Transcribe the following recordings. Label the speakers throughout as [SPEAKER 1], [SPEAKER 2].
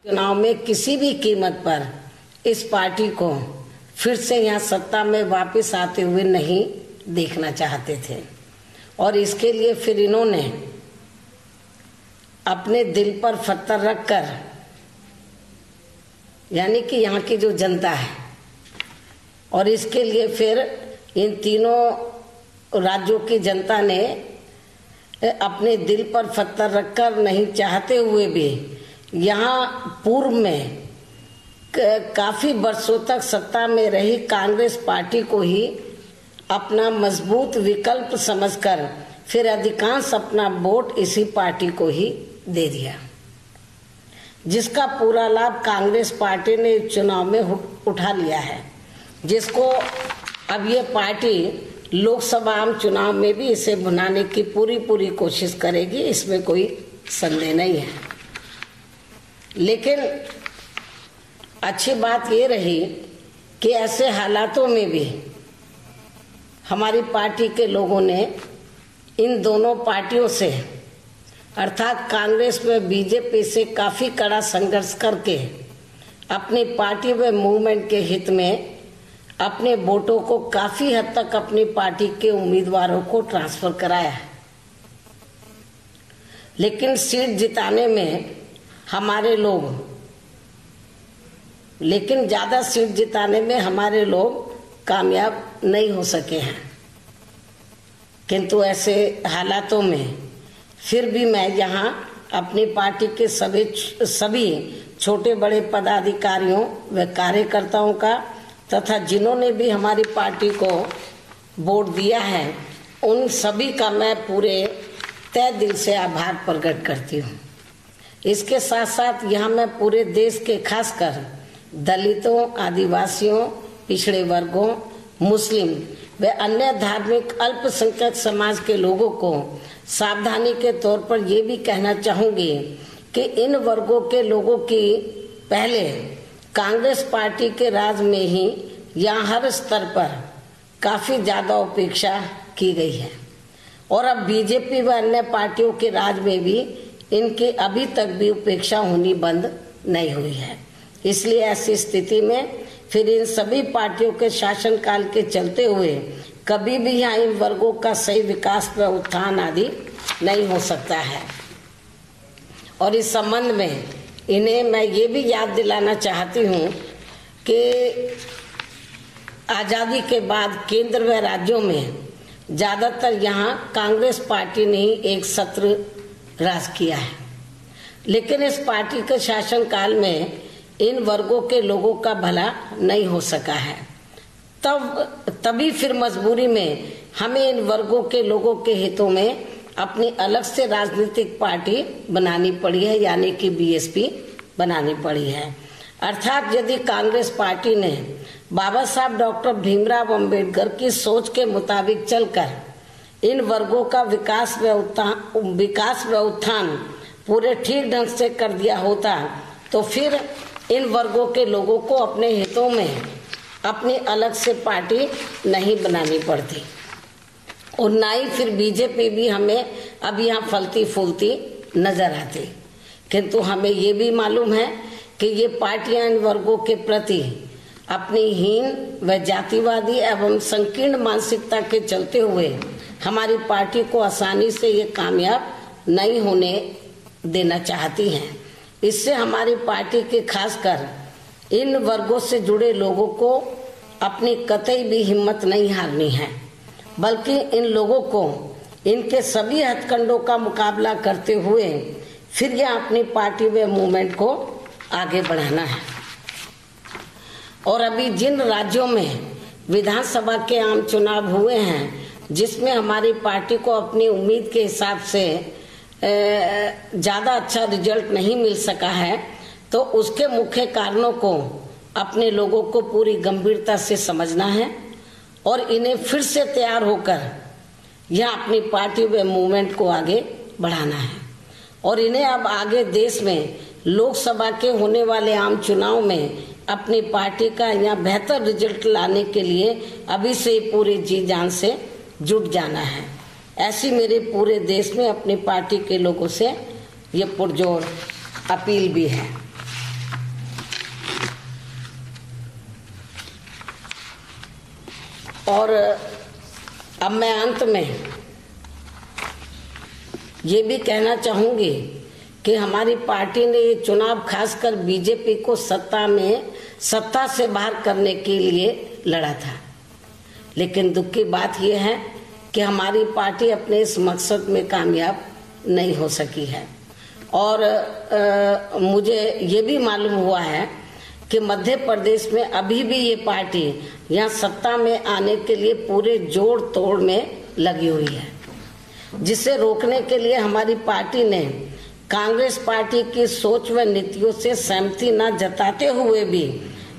[SPEAKER 1] चुनाव में किसी भी कीमत पर इस पार्टी को फिर से यहाँ सत्ता में वापस आते हुए नहीं देखना चाहते थे और इसके लिए फिर इन्होंने अपने दिल पर पत्थर रखकर, यानी कि यहाँ की जो जनता है, और इसके लिए फिर इन तीनों राज्यों की जनता ने अपने दिल पर पत्थर रखकर नहीं चाहते हुए भी यहाँ पूर्व में काफी वर्षों तक सत्ता में रही कांग्रेस पार्टी को ही अपना मजबूत विकल्प समझकर फिर अधिकांश अपना वोट इसी पार्टी को ही दे दिया, जिसका पूरा लाभ कांग्रेस पार्टी ने चुनाव में उठा लिया है, जिसको अब ये पार्टी लोकसभा आम चुनाव में भी इसे भुनाने की पूरी कोशिश करेगी, इसमें कोई संदेह नहीं है। लेकिन अच्छी बात ये रही कि ऐसे हालातों में भी हमारी पार्टी के लोगों ने इन दोनों पार्टियों से अर्थात कांग्रेस व बीजेपी से काफी कड़ा संघर्ष करके अपनी पार्टी व मूवमेंट के हित में अपने वोटों को काफी हद तक अपनी पार्टी के उम्मीदवारों को ट्रांसफर कराया है। लेकिन सीट जिताने में ज्यादा सीट जिताने में हमारे लोग कामयाब नहीं हो सके हैं। किंतु ऐसे हालातों में फिर भी मैं यहाँ अपनी पार्टी के सभी छोटे बड़े पदाधिकारियों व कार्यकर्ताओं का तथा जिन्होंने भी हमारी पार्टी को वोट दिया है उन सभी का मैं पूरे तहे दिल से आभार प्रकट करती हूँ। इसके साथ साथ यहाँ मैं पूरे देश के खासकर दलितों, आदिवासियों, पिछड़े वर्गों, मुस्लिम व अन्य धार्मिक अल्पसंख्यक समाज के लोगों को सावधानी के तौर पर ये भी कहना चाहूंगी कि इन वर्गों के लोगों की पहले कांग्रेस पार्टी के राज में ही यहाँ हर स्तर पर काफी ज्यादा उपेक्षा की गई है और अब बीजेपी व अन्य पार्टियों के राज में भी इनकी अभी तक भी उपेक्षा होनी बंद नहीं हुई है। इसलिए ऐसी स्थिति में फिर इन सभी पार्टियों के शासनकाल के चलते हुए कभी भी यहाँ इन वर्गों का सही विकास व उत्थान आदि नहीं हो सकता है। और इस संबंध में इन्हें मैं ये भी याद दिलाना चाहती हूँ कि आजादी के बाद केंद्र व राज्यों में ज्यादातर यहाँ कांग्रेस पार्टी ने ही एक सत्र राज किया है, लेकिन इस पार्टी के शासनकाल में इन वर्गों के लोगों का भला नहीं हो सका है। तभी फिर मजबूरी में हमें इन वर्गों के लोगों के हितों में अपनी अलग से राजनीतिक पार्टी बनानी पड़ी है, यानी कि बीएसपी बनानी पड़ी है। अर्थात यदि कांग्रेस पार्टी ने बाबा साहब डॉक्टर भीमराव अंबेडकर की सोच के मुताबिक चलकर इन वर्गों का विकास व उत्थान पूरे ठीक ढंग से कर दिया होता तो फिर इन वर्गों के लोगों को अपने हितों में अपनी अलग से पार्टी नहीं बनानी पड़ती और ना ही फिर बीजेपी भी हमें अब यहाँ फलती फूलती नजर आती। किंतु हमें ये भी मालूम है कि ये पार्टियां इन वर्गों के प्रति अपनी हीन व जातिवादी एवं संकीर्ण मानसिकता के चलते हुए हमारी पार्टी को आसानी से ये कामयाब नहीं होने देना चाहती हैं। इससे हमारी पार्टी के खासकर इन वर्गों से जुड़े लोगों को अपनी कतई भी हिम्मत नहीं हारनी है, बल्कि इन लोगों को इनके सभी हथकंडों का मुकाबला करते हुए फिर यह अपनी पार्टी व मूवमेंट को आगे बढ़ाना है। और अभी जिन राज्यों में विधानसभा के आम चुनाव हुए हैं जिसमें हमारी पार्टी को अपनी उम्मीद के हिसाब से ज्यादा अच्छा रिजल्ट नहीं मिल सका है, तो उसके मुख्य कारणों को अपने लोगों को पूरी गंभीरता से समझना है और इन्हें फिर से तैयार होकर यह अपनी पार्टी व मूवमेंट को आगे बढ़ाना है। और इन्हें अब आगे देश में लोकसभा के होने वाले आम चुनाव में अपनी पार्टी का यहाँ बेहतर रिजल्ट लाने के लिए अभी से ही पूरी जी जान से जुट जाना है। ऐसी मेरे पूरे देश में अपनी पार्टी के लोगों से ये पुरजोर अपील भी है। और अब मैं अंत में ये भी कहना चाहूंगी कि हमारी पार्टी ने ये चुनाव खासकर बीजेपी को सत्ता से बाहर करने के लिए लड़ा था, लेकिन दुख की बात यह है कि हमारी पार्टी अपने इस मकसद में कामयाब नहीं हो सकी है। और मुझे ये भी मालूम हुआ है कि मध्य प्रदेश में अभी भी ये पार्टी यहाँ सत्ता में आने के लिए पूरे जोड़ तोड़ में लगी हुई है, जिसे रोकने के लिए हमारी पार्टी ने कांग्रेस पार्टी की सोच व नीतियों से सहमति न जताते हुए भी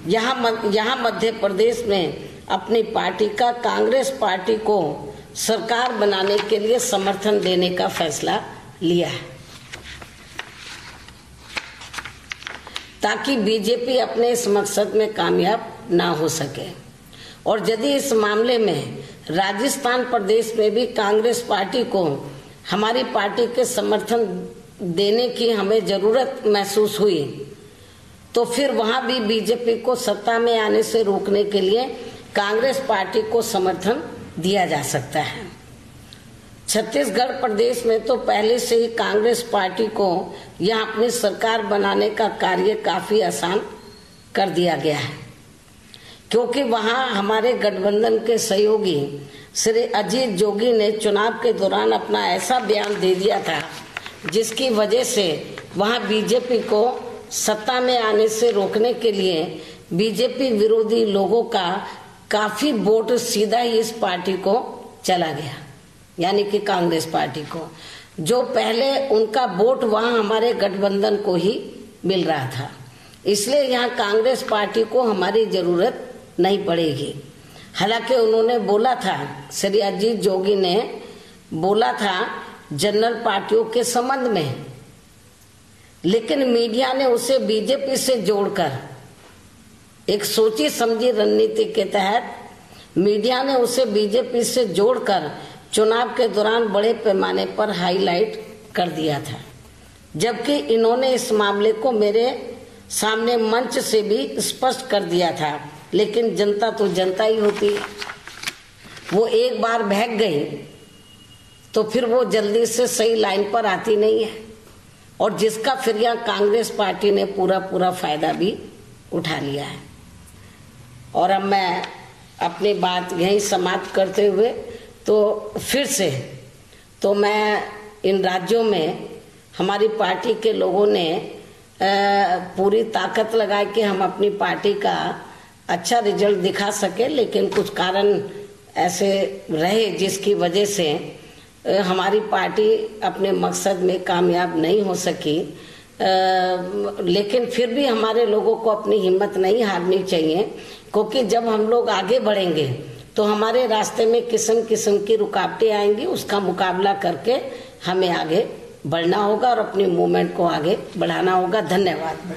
[SPEAKER 1] यहाँ मध्य प्रदेश में अपनी पार्टी का कांग्रेस पार्टी को सरकार बनाने के लिए समर्थन देने का फैसला लिया है, ताकि बीजेपी अपने इस मकसद में कामयाब ना हो सके। और यदि इस मामले में राजस्थान प्रदेश में भी कांग्रेस पार्टी को हमारी पार्टी के समर्थन देने की हमें जरूरत महसूस हुई, तो फिर वहां भी बीजेपी को सत्ता में आने से रोकने के लिए कांग्रेस पार्टी को समर्थन दिया जा सकता है। छत्तीसगढ़ प्रदेश में तो पहले से ही कांग्रेस पार्टी को यहाँ अपनी सरकार बनाने का कार्य काफी आसान कर दिया गया है, क्योंकि वहाँ हमारे गठबंधन के सहयोगी श्री अजीत जोगी ने चुनाव के दौरान अपना ऐसा बयान दे दिया था जिसकी वजह से वहाँ बीजेपी को सत्ता में आने से रोकने के लिए बीजेपी विरोधी लोगों का काफी वोट सीधा ही इस पार्टी को चला गया, यानी कि कांग्रेस पार्टी को, जो पहले उनका वोट वहां हमारे गठबंधन को ही मिल रहा था। इसलिए यहाँ कांग्रेस पार्टी को हमारी जरूरत नहीं पड़ेगी। हालांकि उन्होंने बोला था, श्री अजीत जोगी ने बोला था जनरल पार्टियों के संबंध में, लेकिन मीडिया ने उसे बीजेपी से जोड़कर एक सोची समझी रणनीति के तहत मीडिया ने उसे बीजेपी से जोड़कर चुनाव के दौरान बड़े पैमाने पर हाईलाइट कर दिया था, जबकि इन्होंने इस मामले को मेरे सामने मंच से भी स्पष्ट कर दिया था। लेकिन जनता तो जनता ही होती है, वो एक बार बहक गई तो फिर वो जल्दी से सही लाइन पर आती नहीं है, और जिसका फिर यहाँ कांग्रेस पार्टी ने पूरा फायदा भी उठा लिया है। और अब मैं अपनी बात यहीं समाप्त करते हुए फिर से मैं इन राज्यों में हमारी पार्टी के लोगों ने पूरी ताकत लगा के हम अपनी पार्टी का अच्छा रिजल्ट दिखा सके, लेकिन कुछ कारण ऐसे रहे जिसकी वजह से हमारी पार्टी अपने मकसद में कामयाब नहीं हो सकी। लेकिन फिर भी हमारे लोगों को अपनी हिम्मत नहीं हारनी चाहिए, क्योंकि जब हम लोग आगे बढ़ेंगे तो हमारे रास्ते में किस्म किस्म की रुकावटें आएंगी, उसका मुकाबला करके हमें आगे बढ़ना होगा और अपनी मूवमेंट को आगे बढ़ाना होगा। धन्यवाद।